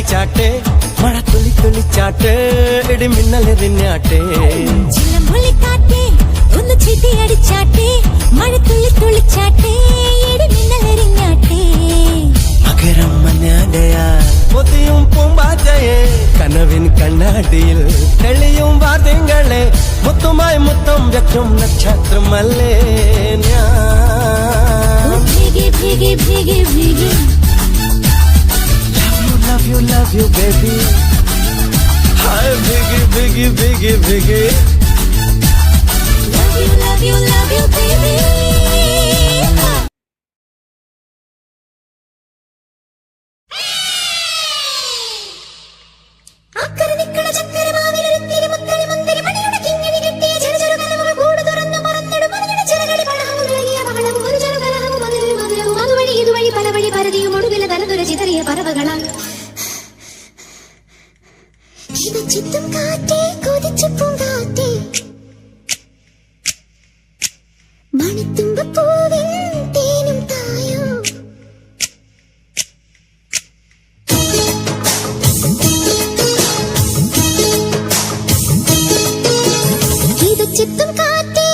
ചാട്ടേ മഴ തുള്ളി തുള്ളിച്ചാട്ടേ ഇടി മിന്നലെറിഞ്ഞാട്ടേ ചിലമ്പൊളിക്കാറ്റേ ഒന്ന് ചീട്ടി അടിച്ചാട്ടേ മഴ തുള്ളി തുള്ളിച്ചാട്ടേ ഇടി മിന്നലെറിഞ്ഞാട്ടേ മകരം മഞ്ഞാടയാ പൊതിയും പൂമ്പാറ്റയെ കനവിൻ കണ്ണാടിയിൽ തെളിയും വാദ്യങ്ങളെ മുത്തുമായി മുത്തം വെക്കും നക്ഷത്രമല്ലേ ഞാൻ ഭീഗി ഭീഗി ഭീഗി ഭീഗി love you baby hi biggie biggie biggie biggie love you baby ആക്കര നിക്കണ ചക്കര മാവിലൊരുത്തിരി മുത്തരി മുന്തിരി മണിയുടെ കിങ്ങിണി കെട്ടിയ ചെറുചെറു കലമുകൾ കൂട് തുറന്ന് മറന്നിടും മണിയുടെ ചിറകടി പടഹവും ഇളകിയ മകളവും ഒരു ചെറുകലഹവും മധുരവും മധുരവും അതുവഴി ഇതുവഴി പല വഴി പരതിയും ഒടുവിലെ തലതുര ചിതറിയ പറവകളാൽ ചിത്തും കാറ്റേ കൊതിച്ചു പൂങ്കാറ്റേ മണിത്തുമ്പൂവിൻ തേനും തായോ ഇത് ചിത്തും കാറ്റേ